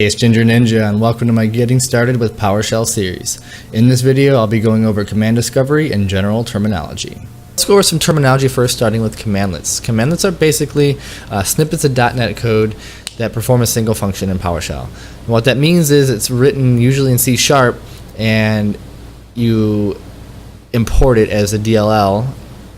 Hey, it's Ginger Ninja and welcome to my Getting Started with PowerShell series. In this video I'll be going over command discovery and general terminology. Let's go over some terminology first, starting with commandlets. Commandlets are basically snippets of .NET code that perform a single function in PowerShell. And what that means is it's written usually in C# and you import it as a DLL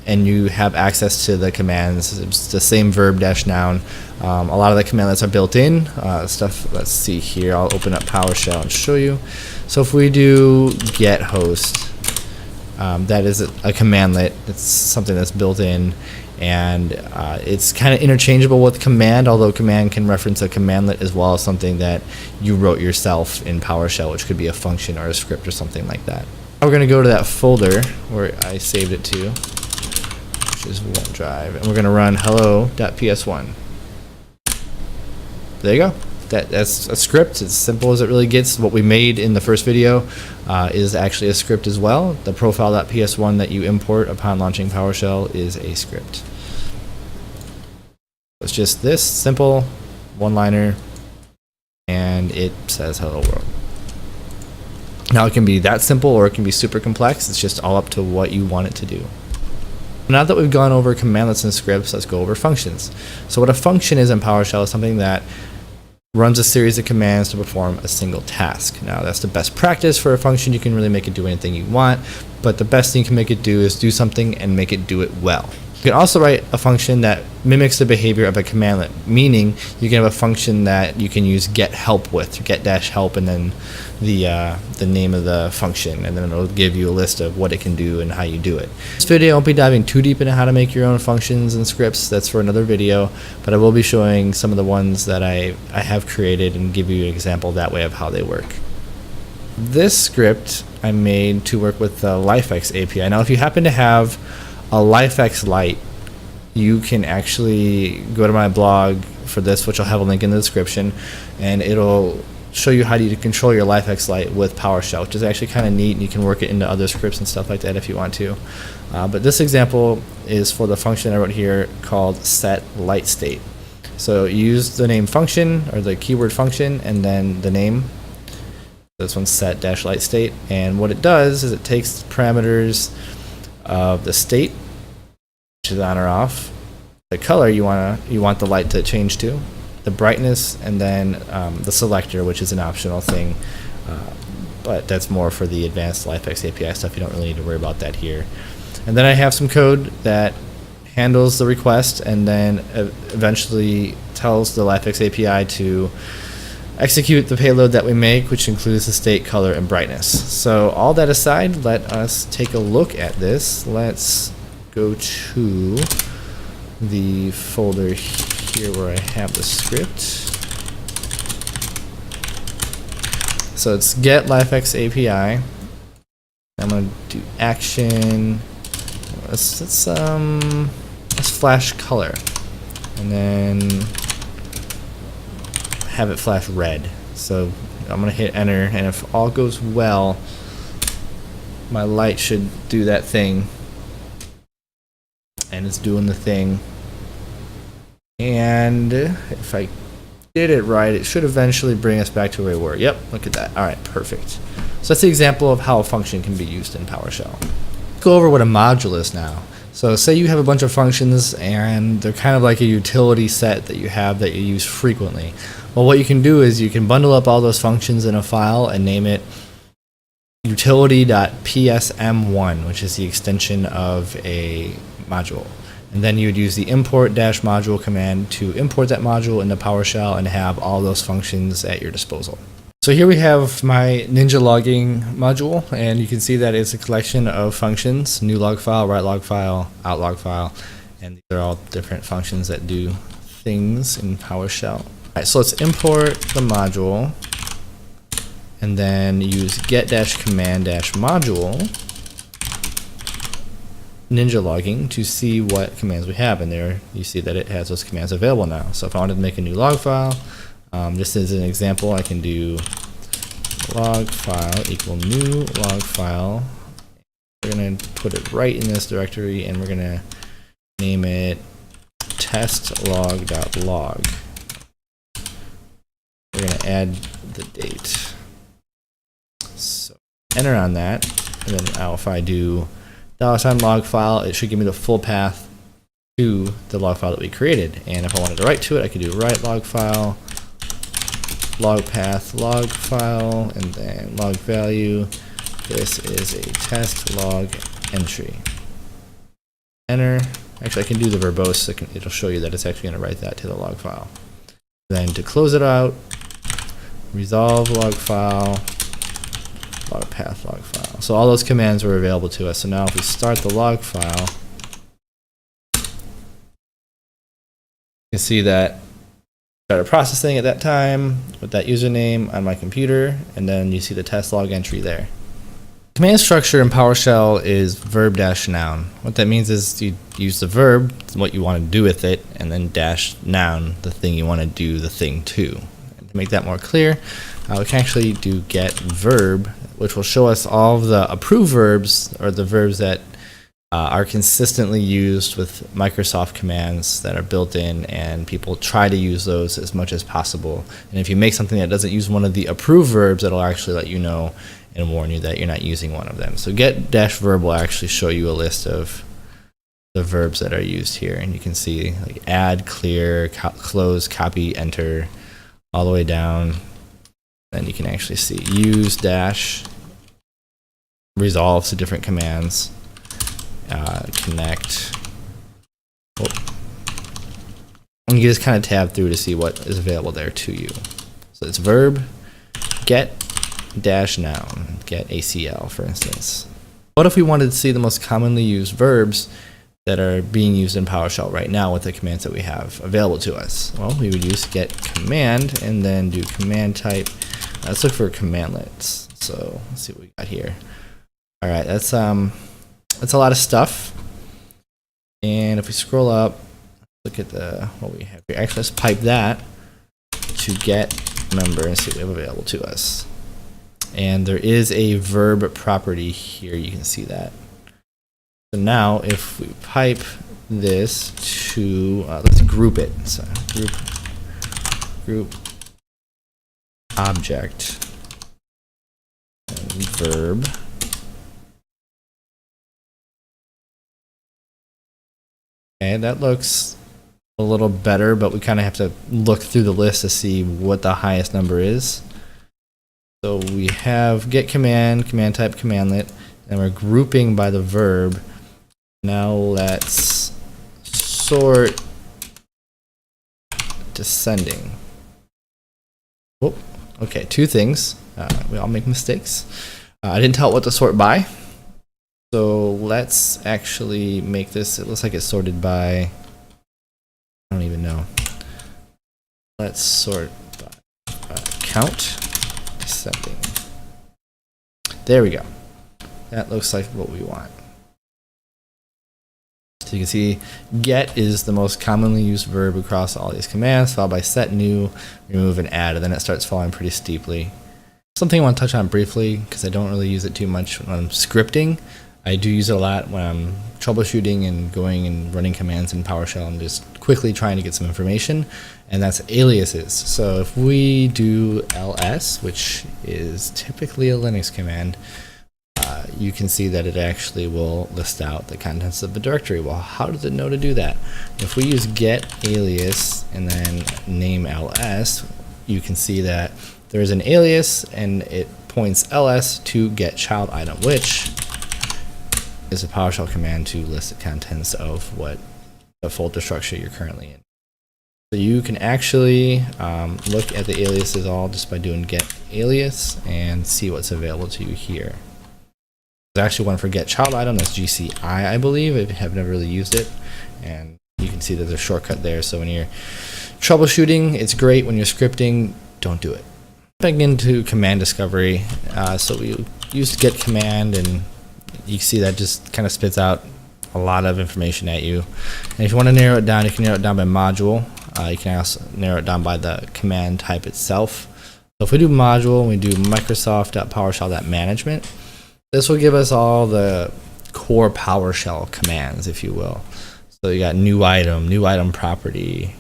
and you have access to the commands. It's the same verb-noun. A lot of the commandlets are built in. Let's see here. I'll open up PowerShell and show you. So if we do get host, that is a commandlet. It's something that's built in, and it's kind of interchangeable with command, although command can reference a commandlet as well as something that you wrote yourself in PowerShell, which could be a function or a script or something like that. Now we're going to go to that folder where I saved it to, which is OneDrive, and we're going to run hello.ps1. There you go. That's a script. It's as simple as it really gets. What we made in the first video is actually a script as well. The profile.ps1 that you import upon launching PowerShell is a script. It's just this simple one-liner, and it says hello world. Now it can be that simple or it can be super complex. It's just all up to what you want it to do. Now that we've gone over commandlets and scripts, let's go over functions. So what a function is in PowerShell is something that runs a series of commands to perform a single task. Now that's the best practice for a function. You can really make it do anything you want, but the best thing you can make it do is do something and make it do it well. You can also write a function that mimics the behavior of a commandlet, meaning you can have a function that you can use get help with, get-help, and then the name of the function, and then it'll give you a list of what it can do and how you do it. This video I won't be diving too deep into how to make your own functions and scripts. That's for another video, but I will be showing some of the ones that I have created and give you an example that way of how they work. This script I made to work with the Lifx API. Now if you happen to have a Lifx Lite, you can actually go to my blog for this, which I'll have a link in the description, and it'll show you how to control your Lifx Lite with PowerShell, which is actually kind of neat, and you can work it into other scripts and stuff like that if you want to. But this example is for the function I wrote here called setLightState. So you use the name function or the keyword function and then the name. This one's set-lightstate, and what it does is it takes the parameters of the state, which is on or off, the color you want the light to change to, the brightness, and then the selector, which is an optional thing, but that's more for the advanced Lifx API stuff. You don't really need to worry about that here. And then I have some code that handles the request and then eventually tells the Lifx API to execute the payload that we make, which includes the state, color, and brightness. So all that aside, let us take a look at this. Let's go to the folder here where I have the script. So it's get Lifx API. I'm going to do action. Let's flash color, and then have it flash red. So I'm gonna hit enter, and if all goes well, my light should do that thing, and it's doing the thing. And if I did it right, it should eventually bring us back to where we were. Yep, look at that. All right, perfect. So that's the example of how a function can be used in PowerShell. Let's go over what a module is now. So say you have a bunch of functions and they're kind of like a utility set that you have that you use frequently. Well, what you can do is you can bundle up all those functions in a file and name it utility.psm1, which is the extension of a module. And then you would use the import-module command to import that module into PowerShell and have all those functions at your disposal. So here we have my Ninja logging module, and you can see that it's a collection of functions: new log file, write log file, out log file, and these are all different functions that do things in PowerShell. Alright, so let's import the module and then use get-command-module Ninja logging to see what commands we have, and there you see that it has those commands available now. So if I wanted to make a new log file, just as an example, I can do log file equal new log file. We're going to put it right in this directory, and we're going to name it testlog.log. We're going to add the date. So enter on that, and then now if I do $log file, it should give me the full path to the log file that we created. And if I wanted to write to it, I could do write log file, log path, log file, and then log value. This is a test log entry. Enter. Actually, I can do the verbose, so it'll show you that it's actually going to write that to the log file. Then to close it out, resolve log file, log path, log file. So all those commands were available to us. So now if we start the log file, you can see that started processing at that time with that username on my computer, and then you see the test log entry there. Command structure in PowerShell is verb-noun. What that means is you use the verb, what you want to do with it, and then dash noun, the thing you want to do the thing to. And to make that more clear, we can actually do get verb, which will show us all of the approved verbs, or the verbs that are consistently used with Microsoft commands that are built in, and people try to use those as much as possible. And if you make something that doesn't use one of the approved verbs, it'll actually let you know and warn you that you're not using one of them. So get dash verb will actually show you a list of the verbs that are used here, and you can see like add, clear, close, copy, enter, all the way down. Then you can actually see use dash resolve to different commands, connect. And you just kind of tab through to see what is available there to you. So it's verb, get dash noun, get ACL, for instance. What if we wanted to see the most commonly used verbs that are being used in PowerShell right now with the commands that we have available to us? Well, we would use get command and then do command type. Let's look for cmdlets. So let's see what we got here. All right, that's a lot of stuff. And if we scroll up, look at what we have here. Actually, let's pipe that to get member and see what we have available to us. And there is a verb property here. You can see that. So now if we pipe this to, let's group it. So group object and verb. Okay, that looks a little better, but we kind of have to look through the list to see what the highest number is. So we have get command, command type, cmdlet, and we're grouping by the verb. Now let's sort descending. Oh, okay, two things. We all make mistakes. I didn't tell it what to sort by. So let's actually make this, it looks like it's sorted by, I don't even know. Let's sort by count. Descending. There we go. That looks like what we want. So you can see get is the most commonly used verb across all these commands, followed by set, new, remove, and add, and then it starts falling pretty steeply. Something I want to touch on briefly, because I don't really use it too much when I'm scripting. I do use it a lot when I'm troubleshooting and going and running commands in PowerShell and just quickly trying to get some information, and that's aliases. So if we do ls, which is typically a Linux command, you can see that it actually will list out the contents of the directory. Well, how does it know to do that? If we use get alias and then name ls, you can see that there's an alias and it points ls to get child item, which is a PowerShell command to list the contents of what the folder structure you're currently in. So you can actually look at the aliases all just by doing get alias and see what's available to you here. There's actually one for get child item, that's GCI, I believe. I have never really used it, and you can see that there's a shortcut there. So when you're troubleshooting, it's great. When you're scripting, don't do it. Back into command discovery. So we used get command, and you see that just kind of spits out a lot of information at you. And if you want to narrow it down, you can narrow it down by module. You can also narrow it down by the command type itself. So if we do module and we do microsoft.powershell.management, this will give us all the core PowerShell commands, if you will. So you got new item property,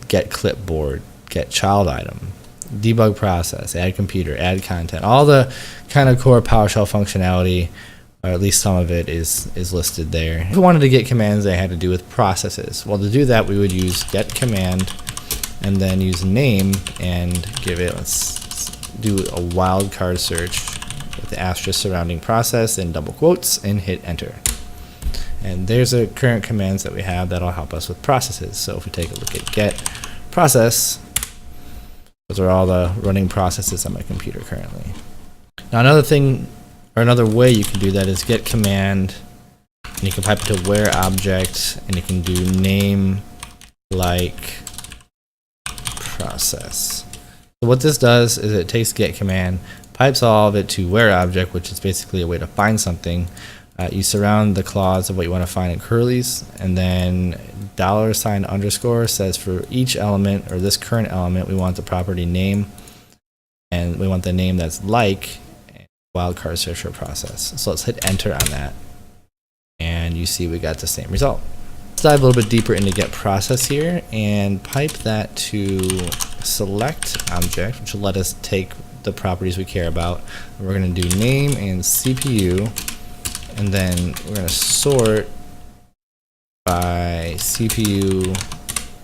get clipboard, get child item, debug process, add computer, add content, all the kind of core PowerShell functionality, or at least some of it is listed there. If we wanted to get commands that had to do with processes, well, to do that we would use get command and then use name and give it, let's do a wildcard search with the asterisk surrounding process and double quotes and hit enter. And there's the current commands that we have that'll help us with processes. So if we take a look at get process, those are all the running processes on my computer currently. Now another thing, or another way you can do that is get command, and you can pipe it to where object, and you can do name like process. So what this does is it takes get command, pipes all of it to where object, which is basically a way to find something. You surround the clause of what you want to find in curlies, and then $_ says for each element, or this current element, we want the property name, and we want the name that's like wildcard search for process. So let's hit enter on that, and you see we got the same result. Let's dive a little bit deeper into get process here and pipe that to select object, which will let us take the properties we care about. We're going to do name and CPU, and then we're going to sort by CPU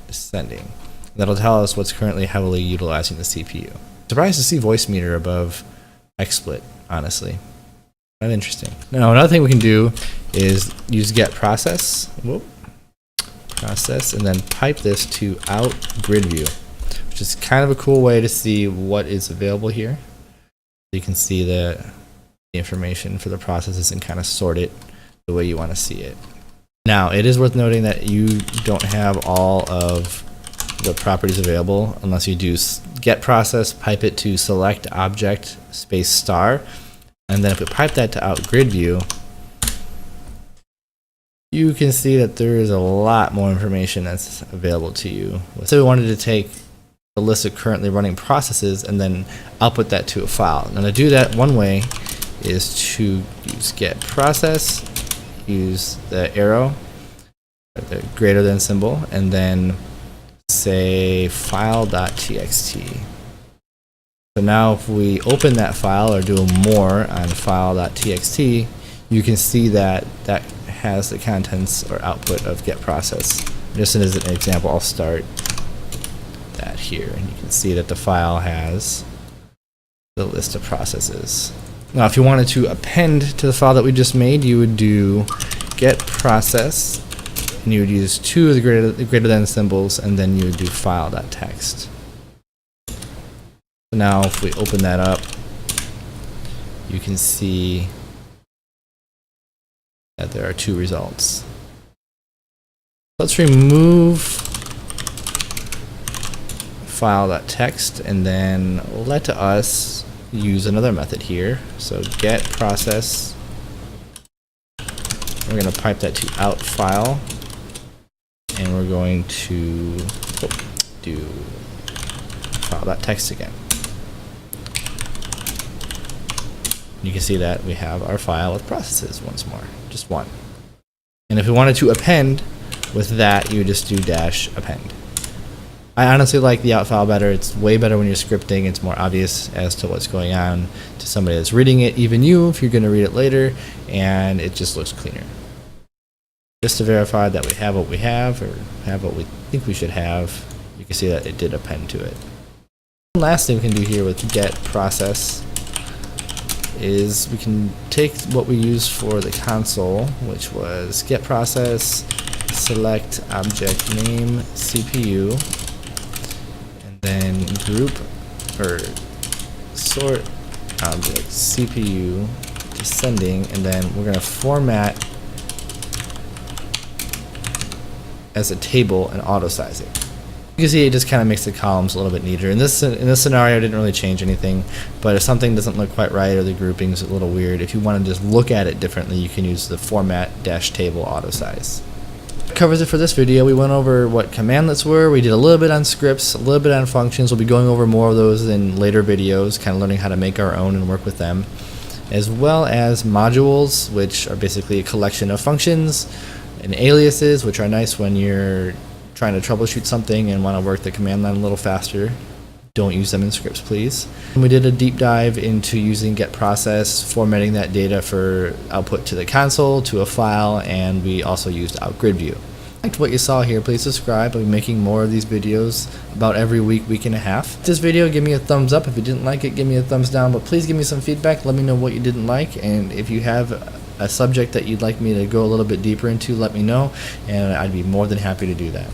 descending. That'll tell us what's currently heavily utilizing the CPU. Surprised to see voice meter above XSplit, honestly. Kind of interesting. Now another thing we can do is use get process, process, and then pipe this to out grid view, which is kind of a cool way to see what is available here. You can see the information for the processes and kind of sort it the way you want to see it. Now it is worth noting that you don't have all of the properties available unless you do get process, pipe it to select object space star, and then if we pipe that to out grid view, you can see that there is a lot more information that's available to you. So we wanted to take a list of currently running processes and then output that to a file. Now to do that, one way is to use get process, use the arrow, or the greater than symbol, and then say file.txt. So now if we open that file or do a more on file.txt, you can see that that has the contents or output of get process. Just as an example, I'll start that here, and you can see that the file has the list of processes. Now if you wanted to append to the file that we just made, you would do get process, and you would use two of the greater than symbols, and then you would do file.text. So now if we open that up, you can see that there are two results. Let's remove file.text and then let us use another method here. So get process, we're going to pipe that to out file, and we're going to do file.text again. You can see that we have our file with processes once more, just one. And if we wanted to append with that, you would just do -append. I honestly like the out file better. It's way better when you're scripting. It's more obvious as to what's going on to somebody that's reading it, even you if you're going to read it later, and it just looks cleaner. Just to verify that we have what we have, or have what we think we should have, you can see that it did append to it. One last thing we can do here with get process is we can take what we used for the console, which was get process, select object name CPU, and then group or sort object CPU descending, and then we're going to format as a table and auto size it. You can see it just kind of makes the columns a little bit neater. In this scenario, I didn't really change anything, but if something doesn't look quite right or the grouping's a little weird, if you want to just look at it differently, you can use the format-table auto size. That covers it for this video. We went over what commandlets were. We did a little bit on scripts, a little bit on functions. We'll be going over more of those in later videos, kind of learning how to make our own and work with them, as well as modules, which are basically a collection of functions, and aliases, which are nice when you're trying to troubleshoot something and want to work the command line a little faster. Don't use them in scripts, please. And we did a deep dive into using getProcess, formatting that data for output to the console, to a file, and we also used OutGridView. If you liked what you saw here, please subscribe. I'll be making more of these videos about every week and a half. This video, give me a thumbs up. If you didn't like it, give me a thumbs down, but please give me some feedback. Let me know what you didn't like, and if you have a subject that you'd like me to go a little bit deeper into, let me know, and I'd be more than happy to do that.